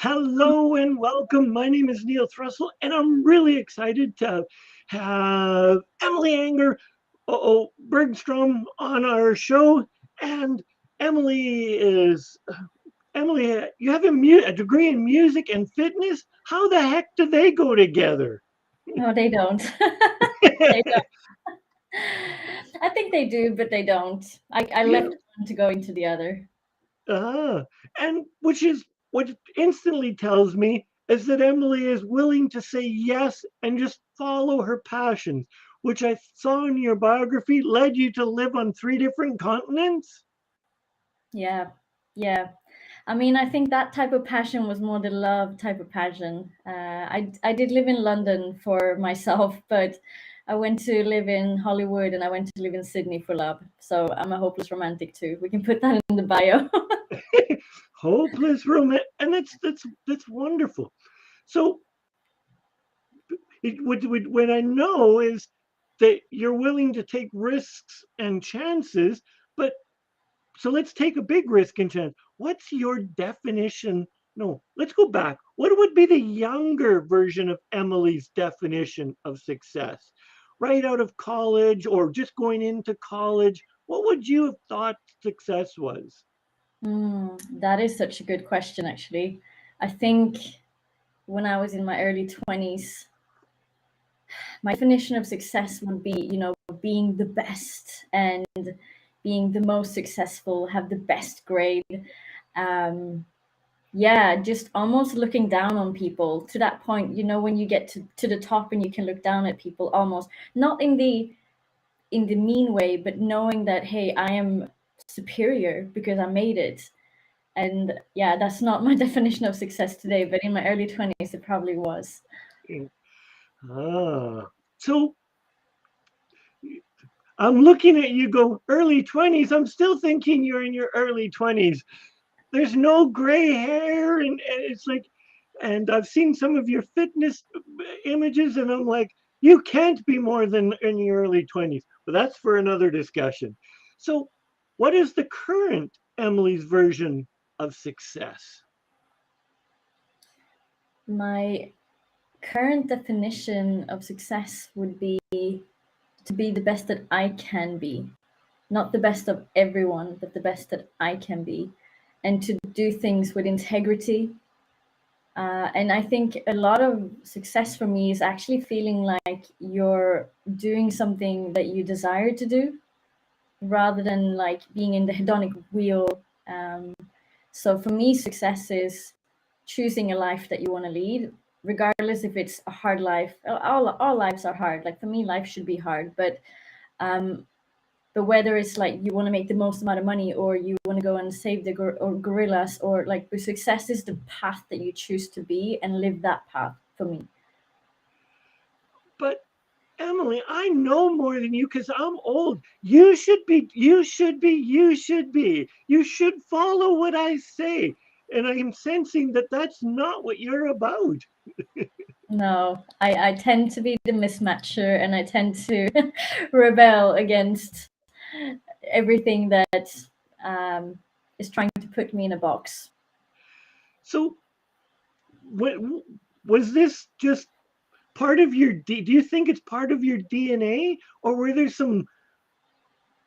Hello and welcome. My name is Neil Thrussell, and I'm really excited to have Emily Anger Bergstrom on our show. And Emily is Emily. You have a degree in music and fitness. How the heck do they go together? No, they don't. They don't. I think they do, but they don't. I Yeah. left one to go into the other. Ah, and which is what instantly tells me is that Emily is willing to say yes and just follow her passions, which I saw in your biography led you to live on three different continents. Yeah, yeah. I mean, I think that type of passion was more the love type of passion. I did live in London for myself, but I went to live in Hollywood and I went to live in Sydney for love. So I'm a hopeless romantic too. We can put that in the bio. Hopeless romance, and that's wonderful. So what I know is that you're willing to take risks and chances, but so let's take a big risk and chance. What's your definition? No, let's go back. What would be the younger version of Emily's definition of success? Right out of college or just going into college, what would you have thought success was? That is such a good question, actually. I think when I was in my early 20s, my definition of success would be, being the best and being the most successful, have the best grade. Um, yeah, just almost looking down on people to that point, when you get to the top and you can look down at people almost, not in the mean way, but knowing that, hey, I am superior because I made it. And yeah, that's not my definition of success today, but in my early 20s, it probably was. Ah, so I'm looking at you go early 20s. I'm still thinking you're in your early 20s. There's no gray hair, and it's like, and I've seen some of your fitness images, and I'm like, you can't be more than in your early 20s. But that's for another discussion. So, what is the current Emily's version of success? My current definition of success would be to be the best that I can be, not the best of everyone, but the best that I can be, and to do things with integrity. And I think a lot of success for me is actually feeling like you're doing something that you desire to do rather than like being in the hedonic wheel. Um, so for me, success is choosing a life that you want to lead, regardless if it's a hard life. All lives are hard. Like for me, life should be hard, um, but whether it's like you want to make the most amount of money or you want to go and save the or gorillas or like the success is the path that you choose to be and live that path for me. But Emily, I know more than you because I'm old. You should follow what I say. And I am sensing that that's not what you're about. No, I tend to be the mismatcher and I tend to rebel against everything that um, is trying to put me in a box. So, what, was this just part of your do you think it's part of your DNA, or were there some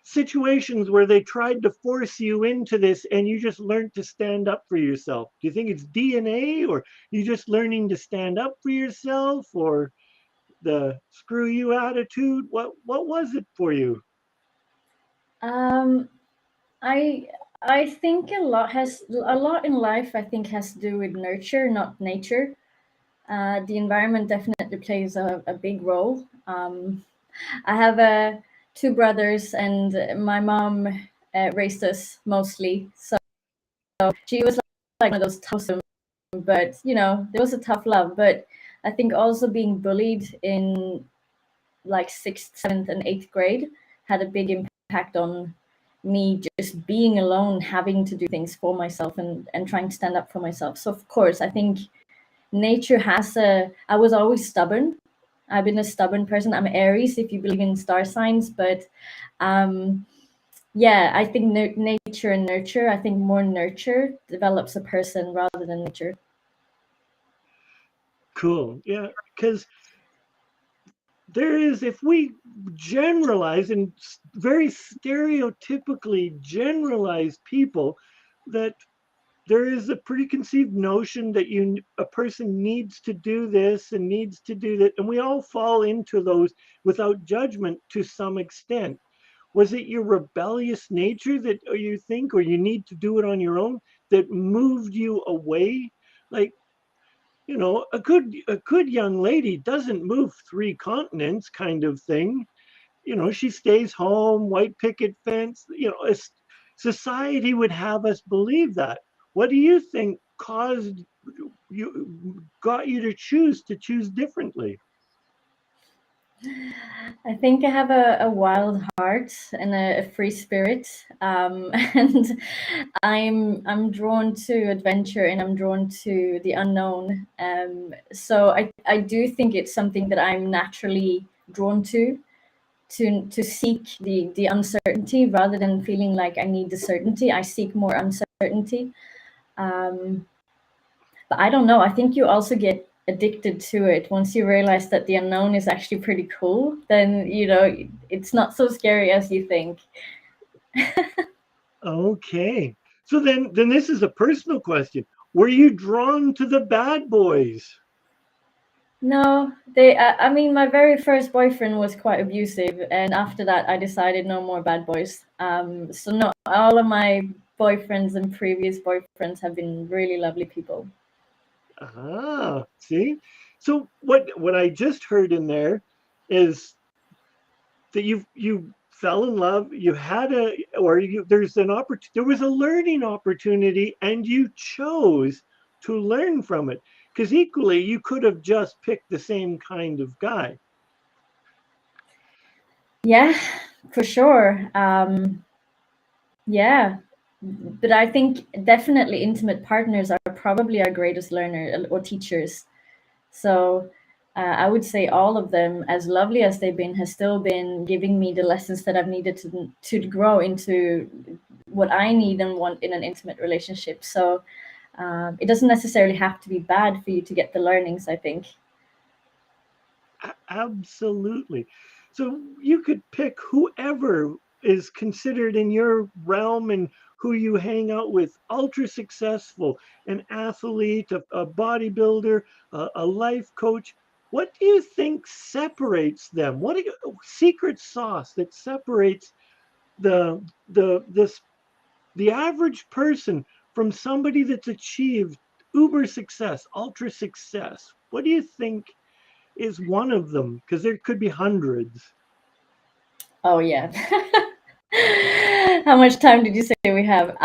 situations where they tried to force you into this and you just learned to stand up for yourself? Do you think it's DNA, or you just learning to stand up for yourself, or the screw you attitude? What was it for you? Um, I I think a lot in life. I think has to do with nurture, not nature. The environment definitely plays a big role. I have two brothers, and my mom raised us mostly. So she was like one of those tough, but there was a tough love. But I think also being bullied in like sixth, seventh, and eighth grade had a big impact on me just being alone, having to do things for myself and trying to stand up for myself. So of course, I think nature has a. I was always stubborn. I've been a stubborn person. I'm Aries, if you believe in star signs, but um, yeah, I think nature and nurture. I think more nurture develops a person rather than nature. Cool. Yeah, because there is, if we generalize and very stereotypically generalize people, that there is a preconceived notion that a person needs to do this and needs to do that, and we all fall into those without judgment to some extent. Was it your rebellious nature that you think, or you need to do it on your own, that moved you away? Like, a good young lady doesn't move three continents, kind of thing. She stays home, white picket fence. Society would have us believe that. What do you think caused got you to choose differently? I think I have a wild heart and a free spirit, and I'm drawn to adventure and I'm drawn to the unknown. So I do think it's something that I'm naturally drawn to seek the uncertainty rather than feeling like I need the certainty. I seek more uncertainty. Um, but I don't know. I think you also get addicted to it once you realize that the unknown is actually pretty cool. Then it's not so scary as you think. Okay. So then this is a personal question. Were you drawn to the bad boys? No, they. I mean, my very first boyfriend was quite abusive, and after that, I decided no more bad boys. So no, all of my boyfriends and previous boyfriends have been really lovely people. See? So what I just heard in there is that you fell in love, you had a or you there's an opportunity, there was a learning opportunity, and you chose to learn from it. Because equally you could have just picked the same kind of guy. Yeah, for sure. Yeah, but I think definitely intimate partners are probably our greatest learner or teachers. So I would say all of them, as lovely as they've been, has still been giving me the lessons that I've needed to grow into what I need and want in an intimate relationship. So it doesn't necessarily have to be bad for you to get the learnings, I think. Absolutely. So you could pick whoever is considered in your realm and who you hang out with, ultra successful, an athlete, a bodybuilder, a life coach. What do you think separates them? What secret sauce that separates the this the average person from somebody that's achieved uber success, ultra success? What do you think is one of them? Because there could be hundreds. Oh yeah. How much time did you say we have?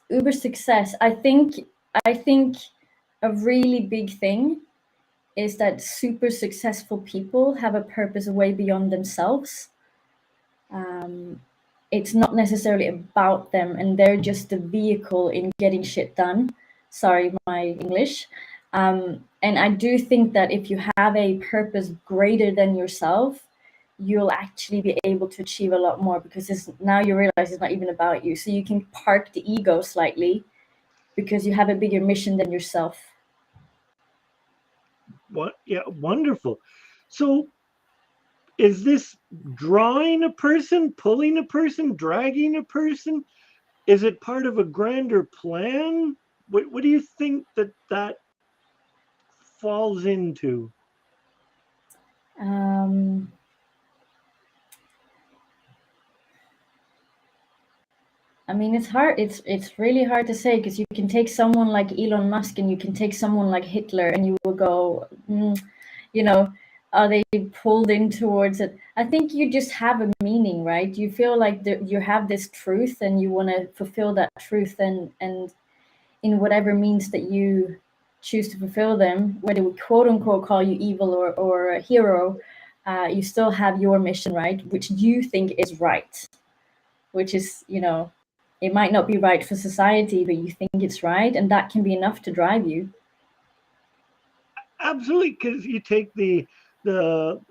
Uber success. I think a really big thing is that super successful people have a purpose way beyond themselves. Um, it's not necessarily about them, and they're just the vehicle in getting shit done. Sorry, my English. And I do think that if you have a purpose greater than yourself, you'll actually be able to achieve a lot more because now you realize it's not even about you. So you can park the ego slightly because you have a bigger mission than yourself. What? Yeah, wonderful. So is this drawing a person, pulling a person, dragging a person? Is it part of a grander plan? What do you think that falls into? Um, I mean, it's hard. It's really hard to say because you can take someone like Elon Musk and you can take someone like Hitler, and you will go, you know, are they pulled in towards it? I think you just have a meaning, right? You feel like you have this truth, and you want to fulfill that truth, and in whatever means that you choose to fulfill them, whether we quote unquote call you evil or a hero, you still have your mission, right? Which you think is right, which is, it might not be right for society, but you think it's right, and that can be enough to drive you. Absolutely, because you take the the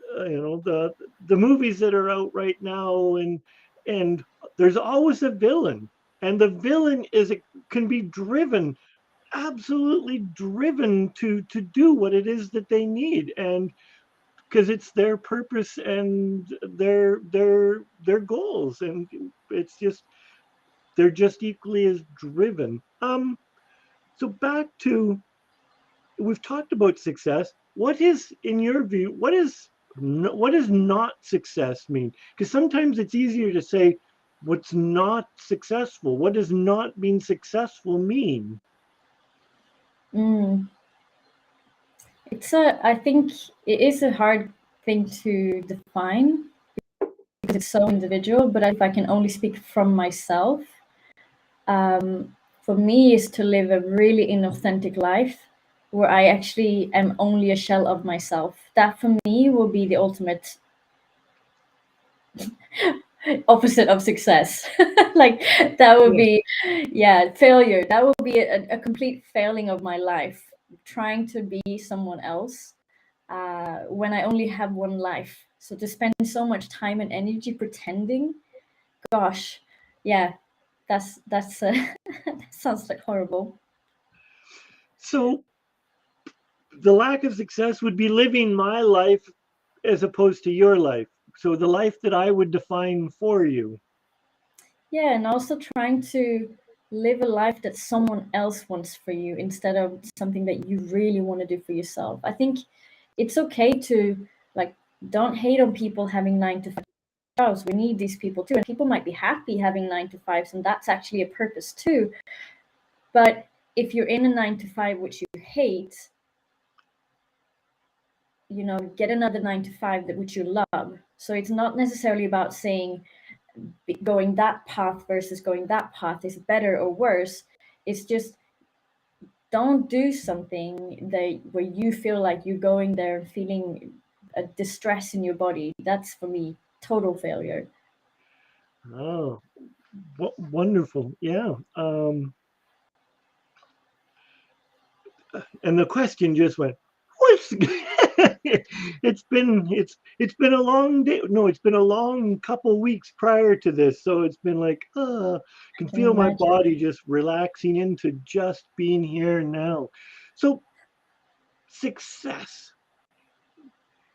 movies that are out right now, and there's always a villain, and the villain can be driven absolutely driven to do what it is that they need, and because it's their purpose and their goals, and it's just they're just equally as driven. So back to, we've talked about success. What is, in your view, what does not success mean? Because sometimes it's easier to say what's not successful. What does not being successful mean? Mm. I think it is a hard thing to define because it's so individual, but if I can only speak from myself, for me is to live a really inauthentic life where I actually am only a shell of myself. That for me will be the ultimate opposite of success. Like that would Yes. be, yeah, failure. That would be a complete failing of my life, trying to be someone else when I only have one life. So to spend so much time and energy pretending, gosh, yeah, that's that sounds like horrible. So the lack of success would be living my life as opposed to your life. So the life that I would define for you. Yeah, and also trying to live a life that someone else wants for you instead of something that you really want to do for yourself. I think it's okay to like don't hate on people having 9 to 5 jobs. We need these people too, and people might be happy having 9 to 5s, and that's actually a purpose too. But if you're in a 9 to 5 which you hate, get another 9 to 5 that which you love. So it's not necessarily about saying going that path versus going that path is better or worse. It's just don't do something that where you feel like you're going there feeling a distress in your body. That's for me total failure. Oh, wonderful. Yeah. And the question just went, what's it's been a long day. No, it's been a long couple weeks prior to this. So it's been like, I can can feel my imagine. body just relaxing into just being here now. So success.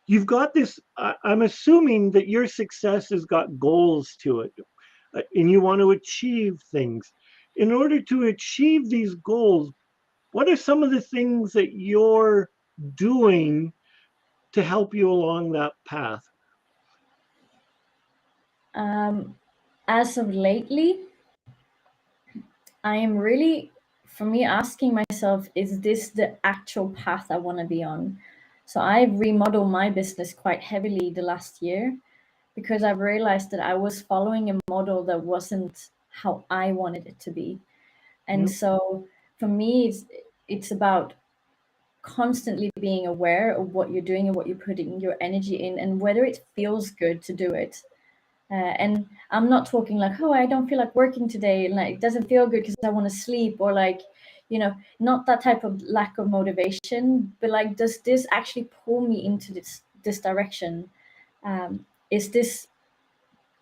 You've got this, I'm assuming that your success has got goals to it, and you want to achieve things. In order to achieve these goals, what are some of the things that you're doing to help you along that path? um, as of lately, I am really, for me, asking myself, is this the actual path I want to be on? So I've remodeled my business quite heavily the last year because I've realized that I was following a model that wasn't how I wanted it to be. And Hmm? so for me, it's about constantly being aware of what you're doing and what you're putting your energy in and whether it feels good to do it. And I'm not talking like, oh, I don't feel like working today, and like it doesn't feel good because I want to sleep, or like, not that type of lack of motivation, but like, does this actually pull me into this direction? Is this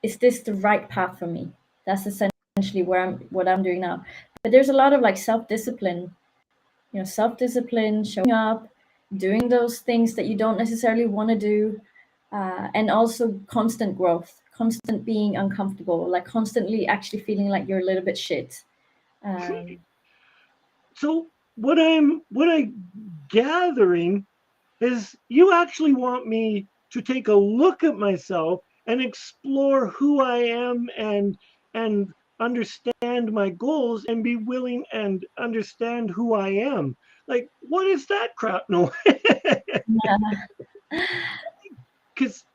the right path for me? That's essentially what I'm doing now. But there's a lot of like self-discipline, self-discipline, showing up, doing those things that you don't necessarily want to do, and also constant growth, constant being uncomfortable, like constantly actually feeling like you're a little bit shit. Um, So what I'm gathering is you actually want me to take a look at myself and explore who I am, and understand my goals and be willing and understand who I am. Like, what is that crap? No, yeah. because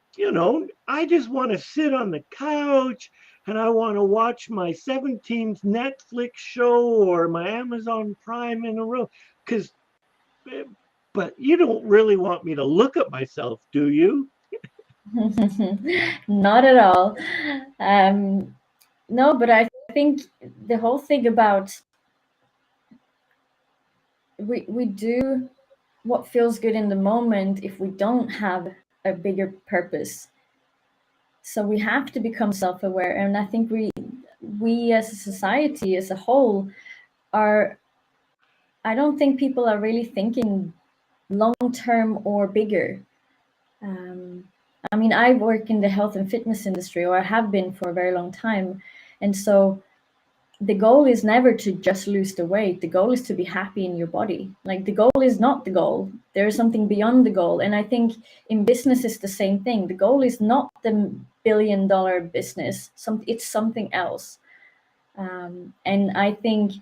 I just want to sit on the couch and I want to watch my 17th Netflix show or my Amazon Prime in a row. Because, but you don't really want me to look at myself, do you? Not at all. Um, no, but I think the whole thing about we do what feels good in the moment if we don't have a bigger purpose. So we have to become self-aware, and I think we as a society as a whole are I don't think people are really thinking long term or bigger. Um, I mean, I work in the health and fitness industry, or I have been for a very long time. And so the goal is never to just lose the weight. The goal is to be happy in your body. Like the goal is not the goal. There is something beyond the goal. And I think in business it's the same thing. The goal is not the billion-dollar business. It's something else. And I think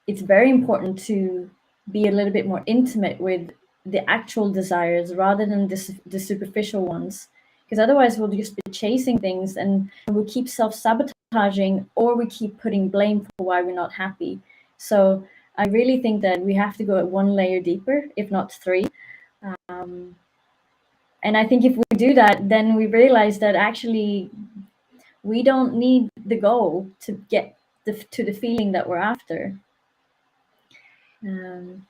it's very important to be a little bit more intimate with the actual desires rather than the superficial ones, because otherwise we'll just be chasing things and we'll keep self-sabotaging, or we keep putting blame for why we're not happy. So I really think that we have to go one layer deeper, if not three. um, and I think if we do that, then we realize that actually we don't need the goal to get to the feeling that we're after. um,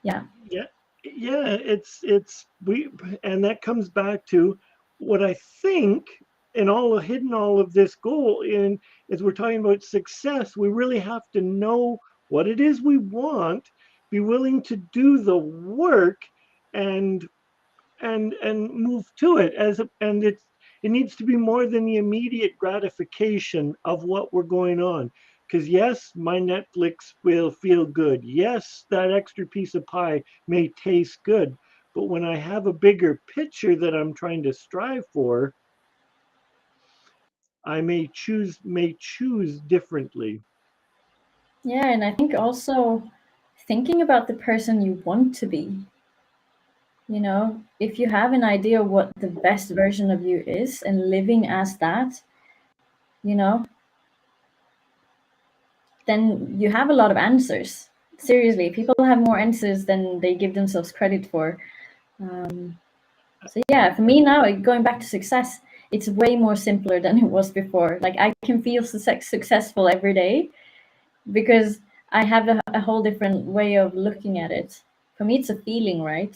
yeah. Yeah, yeah, it's we, and that comes back to what I think, and all hidden all of this goal in, is we're talking about success. We really have to know what it is we want, be willing to do the work, and and move to it and it needs to be more than the immediate gratification of what we're going on. Because yes, my Netflix will feel good, yes, that extra piece of pie may taste good, but when I have a bigger picture that I'm trying to strive for, I may choose differently. Yeah, and I think also thinking about the person you want to be. If you have an idea what the best version of you is and living as that, you know, then you have a lot of answers. Seriously, people have more answers than they give themselves credit for. Um, so yeah, for me now, going back to success, it's way more simpler than it was before. Like I can feel successful every day because I have a whole different way of looking at it. For me, it's a feeling, right?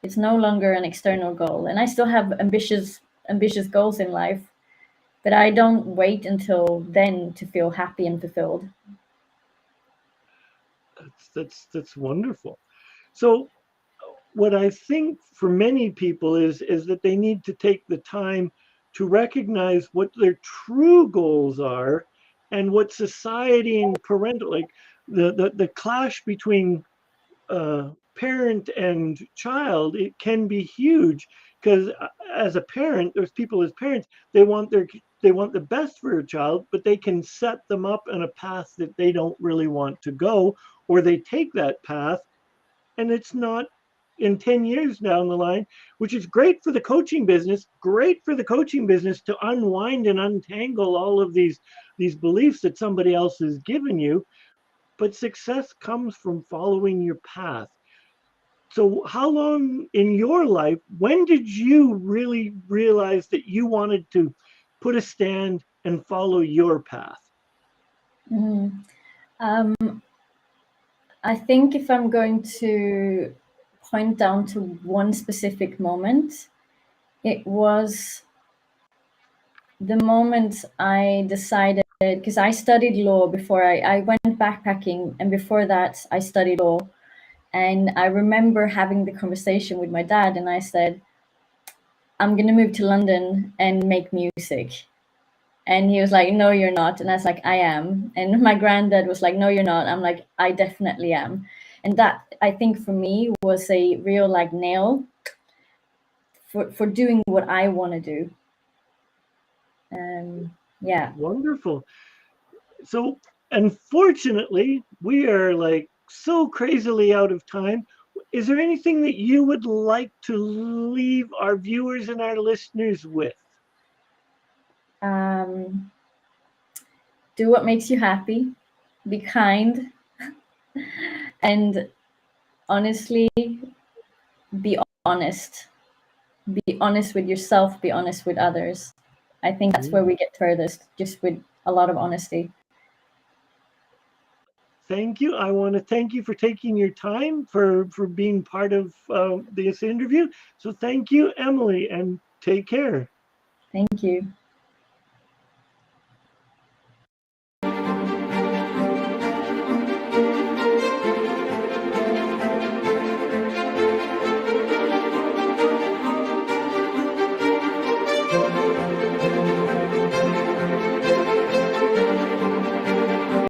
It's no longer an external goal, and I still have ambitious goals in life, but I don't wait until then to feel happy and fulfilled. That's wonderful. So what I think for many people is that they need to take the time to recognize what their true goals are, and what society and parental, like the clash between parent and child, it can be huge. Because as a parent, there's people as parents, they want the best for a child, but they can set them up in a path that they don't really want to go, or they take that path and it's not, in 10 years down the line, which is great for the coaching business, to unwind and untangle all of these beliefs that somebody else has given you. But success comes from following your path. So how long in your life, when did you really realize that you wanted to put a stand and follow your path? Mhm. Um, I think if I'm going to point down to one specific moment, it was the moment I decided, because I studied law before I went backpacking, and before that, I studied law. And I remember having the conversation with my dad, and I said, I'm going to move to London and make music. And he was like, no, you're not. And I was like, I am. And my granddad was like, no, you're not. I'm like, I definitely am. And that, I think, for me was a real like nail for doing what I want to do. Yeah. Wonderful. So, unfortunately, we are like so crazily out of time. Is there anything that you would like to leave our viewers and our listeners with? Um, do what makes you happy, be kind, and honestly, be honest. Be honest with yourself, be honest with others. I think that's where Mm. we get furthest, just with a lot of honesty. Thank you. I want to thank you for taking your time for being part of this interview. So thank you, Emily, and take care. Thank you.